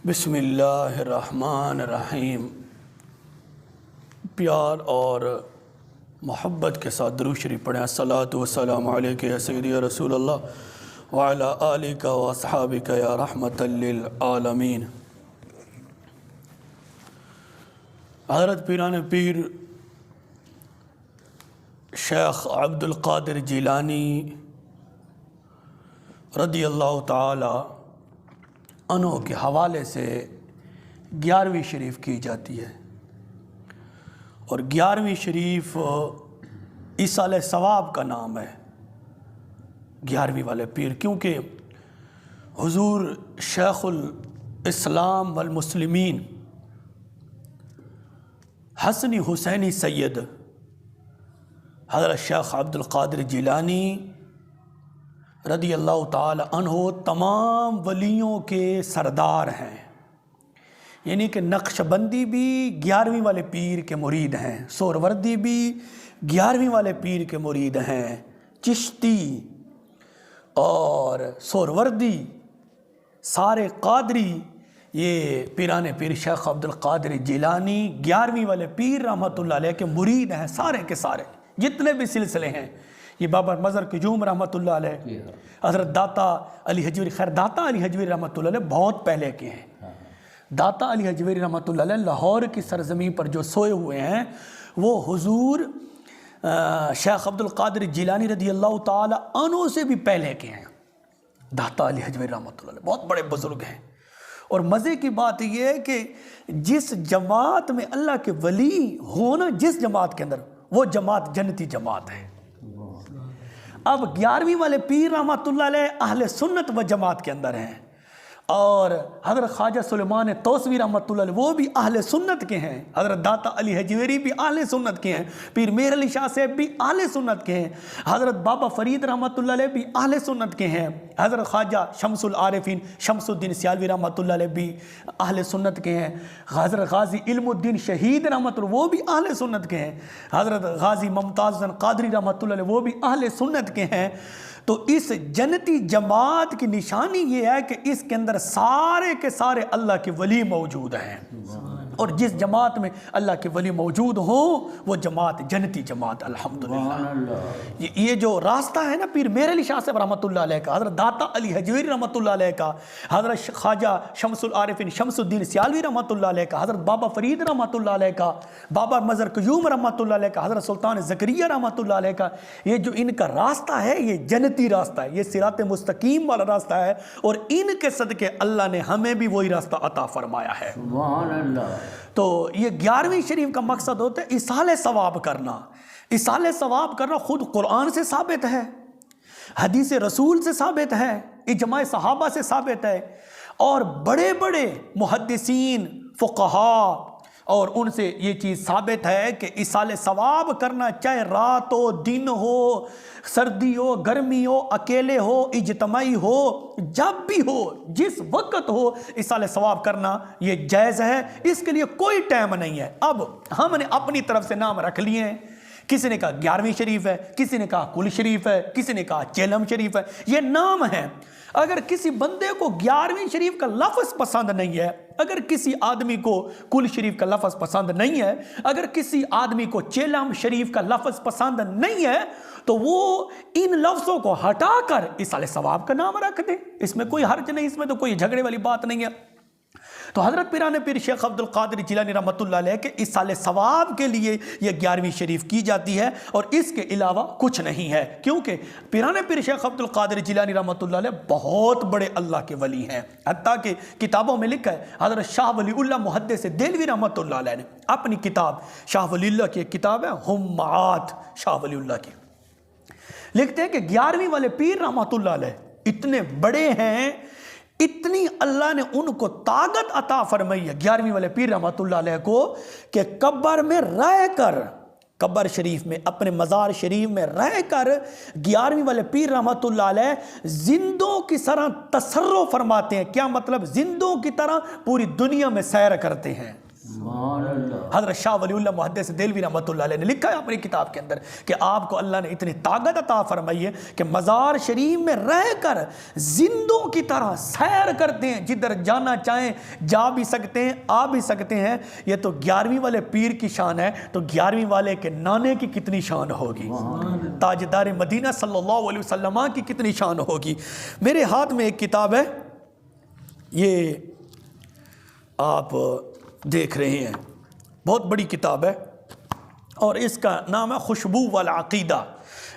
बिस्मिल्लाहिर्रहमानिर्रहीम। प्यार और मोहब्बत के साथ दुरूद शरीफ पढ़ें। अस्सलातु वस्सलामु अलैका या सय्यदी या रसूलल्लाह व अला आलिका व अस्हाबिका या रहमतल लिल आलमीन। हज़रत पीरान पीर शेख अब्दुल क़ादिर जिलानी रदियल्लाहु ताला अन्हु के हवाले से 11वीं शरीफ की जाती है और 11वीं शरीफ ईसाले सवाब का नाम है। 11वीं वाले पीर, क्योंकि हुजूर शेखुल इस्लाम वल मुस्लिमीन हसनी हुसैनी सैयद हज़रत शेख अब्दुल क़ादिर जिलानी रदी अल्लाह ताला अन्हो तमाम वलियों के सरदार हैं। यानी कि नक्शबंदी भी 11वीं वाले पीर के मुरीद हैं, सोहरवर्दी भी 11वीं वाले पीर के मुरीद हैं, चिश्ती और सोहरवर्दी सारे कादरी ये पीराने पीर शेख अब्दुल क़ादिर जिलानी 11वीं वाले पीर रहमतुल्लाह अलैह के मुरीद हैं। सारे के सारे जितने भी सिलसिले हैं, ये बाबा मज़र कजूम रहमतुल्लाह अलैह, हज़रत दाता अली हजवीरी, खैर दाता अली हजवीरी रहमतुल्लाह अलैह बहुत पहले के हैं। दाता अली हजवीरी रहमतुल्लाह अलैह लाहौर की सरजमीन पर जो सोए हुए हैं वो हुजूर शेख अब्दुल क़ादिर जिलानी रदी अल्लाह ताला अन्हु से भी पहले के हैं। दाता अली हजवीरी रहमतुल्लाह अलैह बहुत बड़े बुज़ुर्ग हैं। और मज़े की बात यह है कि जिस जमात में अल्लाह के वली हो ना, जिस जमात के अंदर, वो जमात जन्नती जमात है। अब 11वीं वाले पीर रहमतुल्लाह अलैह अहले सुन्नत व जमात के अंदर हैं और हज़रत ख्वाजा सुलेमान तौसवी रहमतुल्लाह अलैह वो भी अहले सुन्नत के हैं। हज़रत दाता अली हजवेरी भी अहले सुन्नत के हैं। पीर मेहर अली शाह साहब भी अहले सुन्नत के हैं। हज़रत बाबा फरीद रहमतुल्लाह अलैह भी अहले सुन्नत के हैं। हज़रत ख्वाजा शमसुल आरिफीन शमसुद्दीन सियालवी रहमतुल्लाह अलैह भी अहले सुन्नत के हैं। हज़रत गाजी इल्मुद्दीन शहीद रहमतुल्लाह वो भी अहले सुन्नत के हैं। हज़रत गाजी मुमताज़ क़ादरी रहमतुल्लाह अलैह वो भी अहले सुन्नत के हैं। तो इस जन्नती जमात की निशानी ये है कि इसके अंदर सारे के सारे अल्लाह के वली मौजूद हैं और जिस जमात में अल्लाह के वली मौजूद हो वो जमात जन्नती जमात। अल्हम्दुलिल्लाह ये जो रास्ता है ना पीर मेहर अली शाह साहब रहमतुल्लाह अलैह का, हज़रत दाता अली हजवेरी रहमतुल्लाह अलैह का, हज़रत ख्वाजा शमसुल आरिफीन शमसुद्दीन सियालवी रहमतुल्लाह अलैह का, हज़रत बाबा फरीद रहमतुल्लाह अलैह का, बाबा मज़र कयूम रहमतुल्लाह अलैह का, हज़रत सुल्तान ज़करिया रहमतुल्लाह अलैह का, ये जो इनका रास्ता है ये जन्नती रास्ता है, ये सिरात मुस्तकीम वाला रास्ता है और इनके सदके अल्लाह ने हमें भी वही रास्ता अता फरमाया है। सुभान अल्लाह। तो ये 11वीं शरीफ का मकसद होता है इसाले सवाब करना। इसाले सवाब करना खुद कुरान से साबित है, हदीस रसूल से साबित है, इजमा सहाबा से साबित है और बड़े बड़े मुहद्दिसीन फुक़हा और उनसे ये चीज़ साबित है कि इसाले सवाब करना, चाहे रात हो, दिन हो, सर्दी हो, गर्मी हो, अकेले हो, इज्तमाई हो, जब भी हो, जिस वक्त हो, इसाले सवाब करना ये जायज़ है। इसके लिए कोई टाइम नहीं है। अब हमने अपनी तरफ से नाम रख लिए हैं। किसी ने कहा 11वीं शरीफ है, किसी ने कहा कुल शरीफ है, किसी ने कहा चेलम शरीफ है, ये नाम है। अगर किसी बंदे को 11वीं शरीफ का लफ्ज़ पसंद नहीं है, अगर किसी आदमी को कुल शरीफ का लफ्ज़ पसंद नहीं है, अगर किसी आदमी को चेलम शरीफ का लफ्ज़ पसंद नहीं है, तो वो इन लफ्ज़ों को हटाकर इसाले सवाब का नाम रख दे। इसमें कोई हर्ज नहीं, इसमें तो कोई झगड़े वाली बात नहीं है। तो हज़रत पीराने पीर शेख अब्दुल क़ादिर जिलानी रहमतुल्लाह अलैह के इसाले सवाब के लिए ये 11वीं शरीफ की जाती है और इसके अलावा कुछ नहीं है, क्योंकि पीराने पीर शेख अब्दुल क़ादिर जिलानी रहमतुल्लाह अलैह बहुत बड़े अल्लाह के वली हैं। हत्ता कि किताबों में लिखा है, हज़रत शाह वलीउल्लाह मुहद्दिस देलवी रहमतुल्लाह अलैह ने अपनी किताब शाह वलीउल्लाह की किताब है हुम्मात शाह वलीउल्लाह की, लिखते हैं कि 11वीं वाले पीर रहमतुल्लाह अलैह इतने बड़े हैं, इतनी अल्लाह ने उनको ताकत अता फरमाई है 11वीं वाले पीर रहमतुल्लाह अलैह को कि कब्र में रहकर, कब्र शरीफ में, अपने मज़ार शरीफ में रहकर 11वीं वाले पीर रहमतुल्लाह अलैह जिंदों की तरह तसर्रुफ़ फरमाते हैं। क्या मतलब? जिंदों की तरह पूरी दुनिया में सैर करते हैं। हज़रत शाह वलीउल्लाह मुहद्दिस देलवी रहमतुल्लाह अलैह ने लिखा है अपनी किताब के अंदर कि आपको अल्लाह ने इतनी ताकत अता फरमाई है कि मज़ार शरीफ में रहकर जिंदों की तरह सैर करते हैं, जिधर जाना चाहें जा भी सकते हैं, आ भी सकते हैं। ये तो 11वीं वाले पीर की शान है, तो 11वीं वाले के नाने की कितनी शान होगी, ताजदार मदीना सल्लल्लाहु अलैहि वसल्लम की कितनी शान होगी। मेरे हाथ में एक किताब है, ये आप देख रहे हैं, बहुत बड़ी किताब है और इसका नाम है खुशबू वाल अकीदा,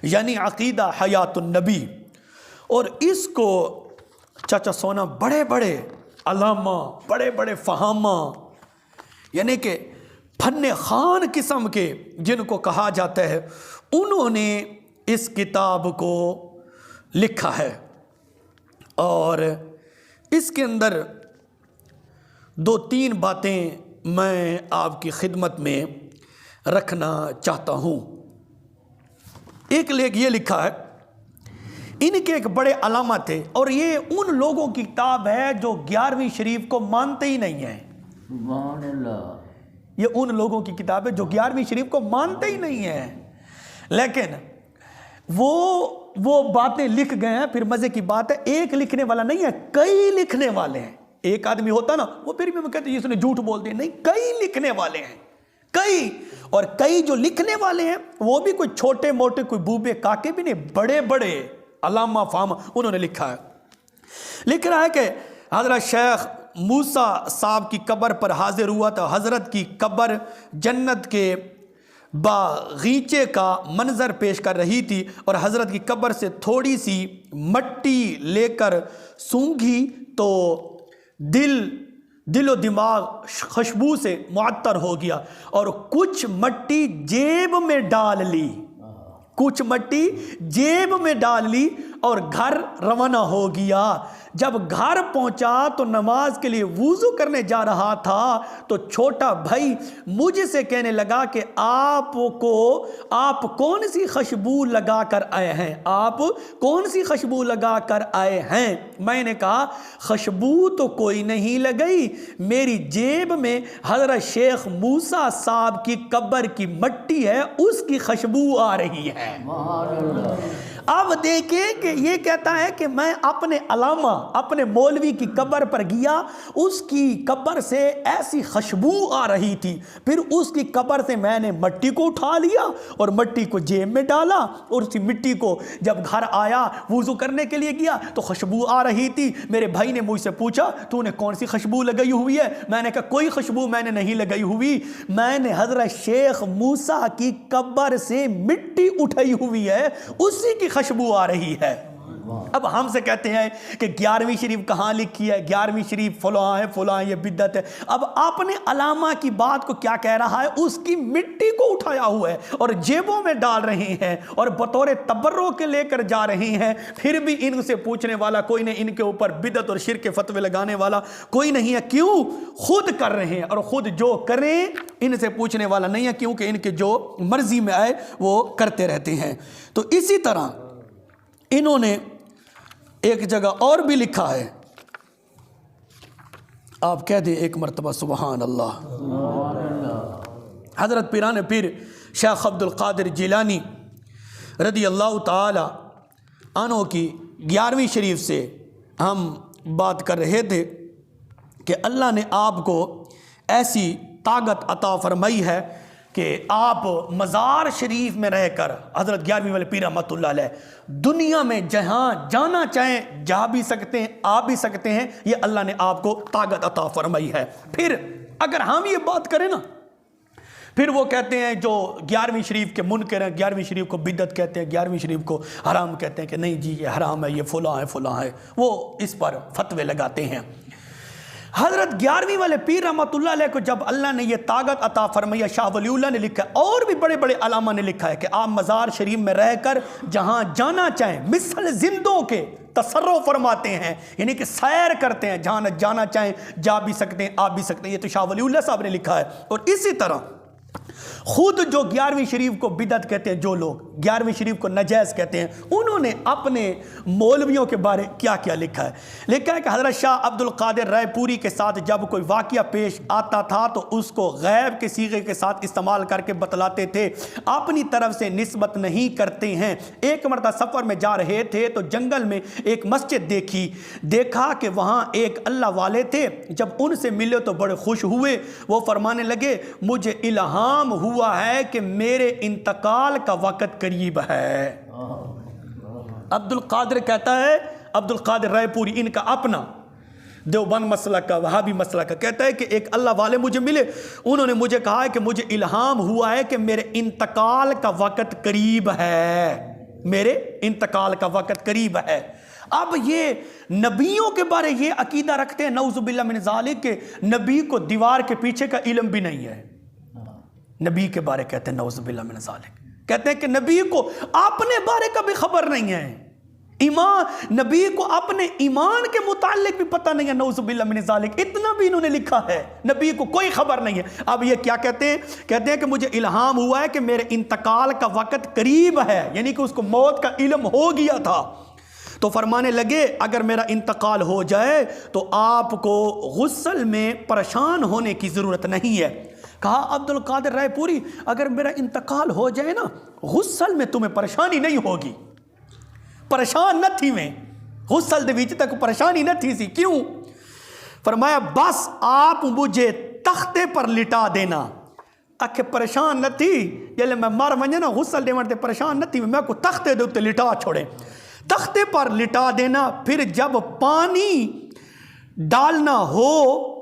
यानी अकीदा हयातुन नबी। और इसको चाचा सोना बड़े बड़े अलामा, बड़े बड़े फहामा, यानी कि फन्ने खान किस्म के जिनको कहा जाता है, उन्होंने इस किताब को लिखा है। और इसके अंदर 2-3 बातें मैं आपकी खिदमत में रखना चाहता हूँ। एक लेख ये लिखा है, इनके एक बड़े अलामा थे और ये उन लोगों की किताब है जो 11वीं शरीफ को मानते ही नहीं है। ये उन लोगों की किताब है जो 11वीं शरीफ को मानते ही नहीं है, लेकिन वो बातें लिख गए हैं। फिर मजे की बात है, एक लिखने वाला नहीं है, कई लिखने वाले हैं। एक आदमी होता ना, वो फिर भी कहते इसने झूठ बोल दिया, नहीं, कई लिखने वाले हैं, कई। और कई जो लिखने वाले हैं वो भी कोई छोटे मोटे, कोई बूबे काके भी नहीं, बड़े बड़े अलामा फामा उन्होंने लिखा है। लिख रहा है कि हजरत शेख मूसा साहब की कब्र पर हाजिर हुआ था। हजरत की कब्र जन्नत के बागीचे का मंजर पेश कर रही थी और हजरत की कब्र से थोड़ी सी मट्टी लेकर सूंघी तो दिलो दिमाग खुशबू से मुअत्तर हो गया और कुछ मट्टी जेब में डाल ली, कुछ मट्टी जेब में डाल ली और घर रवाना हो गया। जब घर पहुंचा तो नमाज के लिए वुजू करने जा रहा था तो छोटा भाई मुझसे कहने लगा कि आप कौन सी खुशबू लगा कर आए हैं, आप कौन सी खुशबू लगा कर आए हैं। मैंने कहा खुशबू तो कोई नहीं लगाई, मेरी जेब में हजरत शेख मूसा साहब की कब्र की मट्टी है, उसकी खुशबू आ रही है। अब देखिए कि ये कहता है कि मैं अपने अलामा, अपने मौलवी की कब्र पर गया, उसकी कब्र से ऐसी खुशबू आ रही थी, फिर उसकी कब्र से मैंने मट्टी को उठा लिया और मट्टी को जेब में डाला और उसी मिट्टी को जब घर आया वुजू करने के लिए गया तो खुशबू आ रही थी। मेरे भाई ने मुझसे पूछा तूने कौन सी खुशबू लगाई हुई है? मैंने कहा कोई खुशबू मैंने नहीं लगाई हुई, मैंने हजरत शेख मूसा की कब्र से मिट्टी उठाई हुई है, उसी की खुशबू आ रही है। अब हमसे कहते हैं कि 11वीं शरीफ कहाँ लिखी है, 11वीं शरीफ फलां है, ये बिद्दत है। अब आपने अलामा की बात को क्या कह रहा है, उसकी मिट्टी को उठाया हुआ है और जेबों में डाल रहे हैं और बतौर तबर्रुक के लेकर जा रहे हैं। फिर भी इनसे पूछने वाला कोई नहीं, इनके ऊपर बिद्दत और शिर्क के फतवे लगाने वाला कोई नहीं है। क्यों? खुद कर रहे हैं और खुद जो करें इनसे पूछने वाला नहीं है, क्योंकि इनके जो मर्जी में आए वो करते रहते हैं। तो इसी तरह इन्होंने एक जगह और भी लिखा है, आप कह दें एक मरतबा सुबहान अल्लाह। हजरत पीरान पीर शेख अब्दुल कादिर जिलानी रदी अल्लाह ताला अन्हु की 11वीं शरीफ से हम बात कर रहे थे कि अल्लाह ने आपको ऐसी ताकत अता फरमाई है कि आप मज़ार शरीफ में रहकर हज़रत 11वीं वाले पीर रहमतुल्लाह अलैह दुनिया में जहाँ जाना चाहें जा भी सकते हैं, आ भी सकते हैं। ये अल्लाह ने आपको ताकत अता फरमाई है। फिर अगर हम ये बात करें ना, फिर वो कहते हैं जो 11वीं शरीफ के मुनकर हैं, 11वीं शरीफ को बिदअत कहते हैं, 11वीं शरीफ को हराम कहते हैं कि नहीं जी ये हराम है, ये फुला है, वो इस पर फतवे लगाते हैं। हजरत 11वीं वाले पीर रहमतुल्लाह अलैह को जब अल्लाह ने यह ताकत अता फरमाई, शाह वलीउल्लाह ने लिखा है और भी बड़े बड़े अलामा ने लिखा है कि आप मज़ार शरीफ में रहकर जहां जाना चाहें मिसल जिंदों के तसर्रुफ फरमाते हैं, यानी कि सैर करते हैं, जहां जाना चाहें जा भी सकते हैं, आ भी सकते हैं। ये तो शाह वलीउल्लाह साहब ने लिखा है। और इसी तरह खुद जो 11वीं शरीफ को बिदअत कहते हैं, जो लोग 11वीं शरीफ को नजायज़ कहते हैं, उन्होंने अपने मौलवियों के बारे क्या क्या लिखा है। लिखा है कि हज़रत शाह अब्दुल कादिर रायपुरी के साथ जब कोई वाक़या पेश आता था तो उसको गैब के सीगे के साथ इस्तेमाल करके बतलाते थे, अपनी तरफ से निस्बत नहीं करते हैं। एक मरतबा सफ़र में जा रहे थे तो जंगल में एक मस्जिद देखा कि वहाँ एक अल्लाह वाले थे। जब उनसे मिले तो बड़े खुश हुए। वो फरमाने लगे, मुझे इल्हाम हुआ है कि मेरे इंतकाल का वक़्त करीब है। अब्दुल कादिर कहता है, अब्दुल कादिर रायपुरी इनका अपना देवबंद मसलक का, वहाबी मसलक का, कहता है कि एक अल्लाह वाले मुझे मिले, उन्होंने मुझे कहा है कि मुझे इल्हाम हुआ है कि मेरे इंतकाल का वक़्त करीब है, मेरे इंतकाल का वक़्त करीब है। अब ये नबियों के बारे ये अकीदा रखते हैं नऊज़ुबिल्लाह मिन ज़ालिक के नबी को दीवार के पीछे का इल्म भी नहीं है। नबी के बारे कहते हैं नऊज़ुबिल्लाह मिन ज़ालिक, कहते हैं कि नबी को अपने बारे का भी खबर नहीं है, ईमान नबी को अपने ईमान के मुतालिक भी पता नहीं है, नऊज़ुबिल्लाह मिन ज़ालिक, इतना भी इन्होंने लिखा है, नबी को कोई खबर नहीं है। अब ये क्या कहते हैं, कहते हैं कि मुझे इल्हाम हुआ है कि मेरे इंतकाल का वक़्त करीब है, यानी कि उसको मौत का इल्म हो गया था। तो फरमाने लगे, अगर मेरा इंतकाल हो जाए तो आपको गुस्ल में परेशान होने की ज़रूरत नहीं है। कहा अब्दुल कादिर रायपुरी, अगर मेरा इंतकाल हो जाए ना, गुस्ल में तुम्हें परेशानी नहीं होगी। परेशान न थी मैं, गुस्ल दे विच तक परेशानी न थी सी। क्यों? फरमाया, बस आप मुझे तख्ते पर लिटा देना। आखे परेशान न थी, जल्द मैं मर वने ना गुस्ल दे मरते परेशान न थी, मैं को तख्ते दे उत्ते लिटा छोड़े, तख्ते पर लिटा देना। फिर जब पानी डालना हो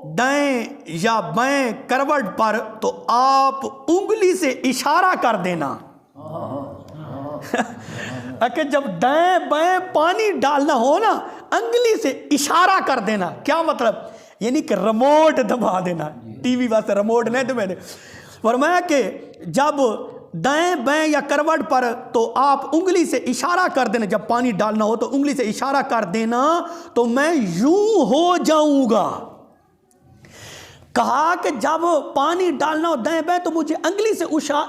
दाएं या बाएं करवट पर तो आप उंगली से इशारा कर देना। कि जब दाएं बाएं पानी डालना हो ना, उंगली से इशारा कर देना। क्या मतलब? यानी कि रिमोट दबा देना, टीवी वास्ते रिमोट नहीं दबा दे। फरमाया कि जब दाएं बाएं या करवट पर तो आप उंगली से इशारा कर देना, जब पानी डालना हो तो उंगली से इशारा कर देना, तो मैं यूं हो जाऊंगा। कहा कि जब पानी डालना हो दाएं बाएं तो मुझे उंगली से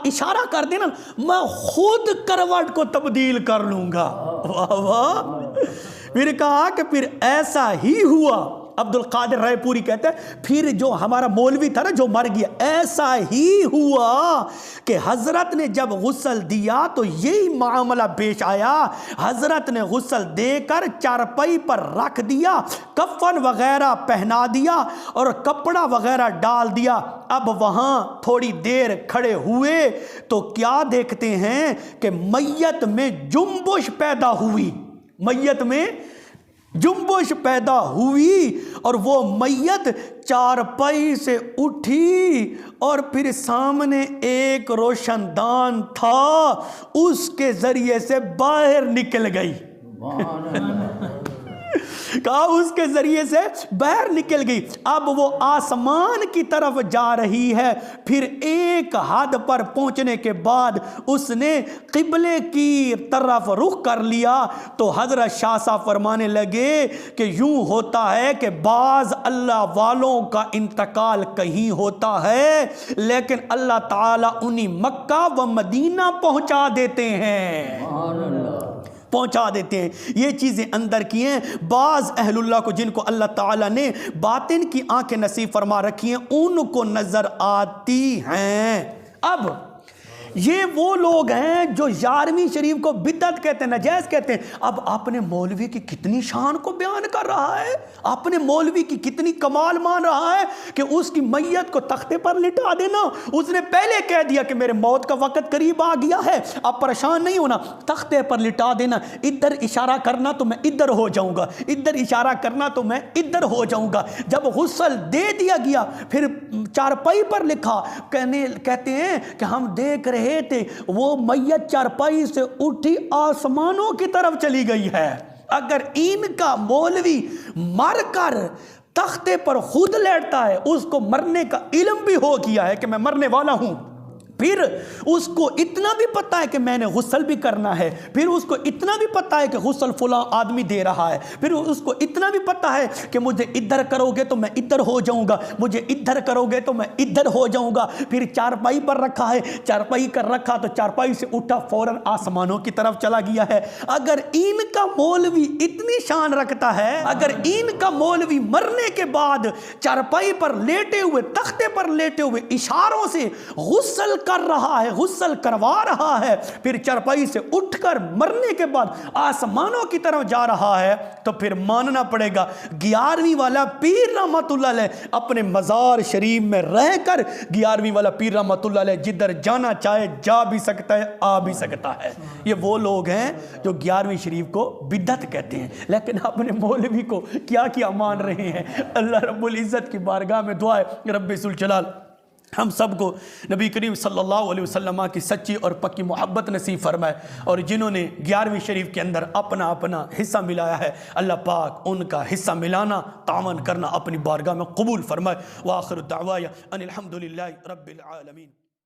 इशारा कर देना, मैं खुद करवट को तब्दील कर लूंगा। वाह वाह। फिर कहा कि फिर ऐसा ही हुआ। अब्दुल कादिर रायपुरी कहते हैं, फिर जो हमारा मौलवी था ना जो मर गया, ऐसा ही हुआ कि हजरत ने जब गुस्ल दिया तो यही मामला पेश आया। हजरत ने गुस्ल देकर चारपाई पर रख दिया, कफन वगैरह पहना दिया और कपड़ा वगैरह डाल दिया। अब वहाँ थोड़ी देर खड़े हुए तो क्या देखते हैं कि मैयत में जुम्बुश पैदा हुई, मैयत में जुम्बुश पैदा हुई और वो मैयत चारपाई से उठी और फिर सामने एक रोशनदान था, उसके जरिए से बाहर निकल गई। कहा उसके जरिए से बाहर निकल गई। अब वो आसमान की तरफ जा रही है। फिर एक हद पर पहुंचने के बाद उसने किबले की तरफ रुख कर लिया। तो हजरत शाह साहब फरमाने लगे कि यूं होता है कि बाज अल्लाह वालों का इंतकाल कहीं होता है, लेकिन अल्लाह ताला उन्हीं मक्का व मदीना पहुंचा देते हैं, पहुंचा देते हैं। ये चीज़ें अंदर की हैं। बाज़ अहलुल्लाह को जिनको अल्लाह ताला ने बातिन की आंखें नसीब फरमा रखी हैं, उनको नज़र आती हैं। अब ये वो लोग हैं जो 11वीं शरीफ को बिदअत कहते हैं, नजायज़ कहते हैं। अब अपने मौलवी की कितनी शान को बयान कर रहा है, अपने मौलवी की कितनी कमाल मान रहा है कि उसकी मैयत को तख्ते पर लिटा देना। उसने पहले कह दिया कि मेरे मौत का वक़्त करीब आ गया है, अब परेशान नहीं होना, तख्ते पर लिटा देना, इधर इशारा करना तो मैं इधर हो जाऊंगा, इधर इशारा करना तो मैं इधर हो जाऊंगा। जब गुस्ल दे दिया गया फिर चारपाई पर लिखा, कहते हैं कि हम देख रहे थे वो मैयत चारपाई से उठी आसमानों की तरफ चली गई है। अगर इनका मौलवी मरकर तख्ते पर खुद लेटता है, उसको मरने का इल्म भी हो गया है कि मैं मरने वाला हूं, फिर उसको इतना भी पता है कि मैंने गुस्ल भी करना है, फिर उसको इतना भी पता है कि गुस्ल फुला आदमी दे रहा है, फिर उसको इतना भी पता है कि मुझे इधर करोगे तो मैं इधर हो जाऊंगा, मुझे इधर करोगे तो मैं इधर हो जाऊंगा। फिर चारपाई पर रखा है, चारपाई कर रखा तो चारपाई से उठा फौरन आसमानों की तरफ चला गया है। अगर इनका मौलवी इतनी शान रखता है, अगर इनका मौलवी मरने के बाद चारपाई पर लेटे हुए, तख्ते पर लेटे हुए इशारों से गुस्ल कर रहा है, गुस्ल करवा रहा है, फिर चारपाई से उठकर मरने के बाद आसमानों की तरफ जा रहा है, तो फिर मानना पड़ेगा 11वीं वाला पीर रहमतुल्लाह अलैह अपने मज़ार शरीफ में रहकर 11वीं वाला पीर रहमतुल्लाह अलैह जिधर जाना चाहे जा भी सकता है, आ भी सकता है। ये वो लोग हैं जो 11वीं शरीफ को बिदअत कहते हैं, लेकिन अपने मौलवी को क्या क्या मान रहे हैं। अल्लाह रब्बुल इज़्ज़त की बारगाह में दुआ है रब्बिल जलाल हम सबको नबी करीम सल्लल्लाहु अलैहि वसल्लम की सच्ची और पक्की मोहब्बत नसीब फरमाए, और जिन्होंने 11वीं शरीफ के अंदर अपना अपना हिस्सा मिलाया है, अल्लाह पाक उनका हिस्सा मिलाना, तावन करना अपनी बारगाह में कबूल फरमाए। व आखिर दावाया अनिल हम्दुलिल्लाहि रब्बिल आलमीन।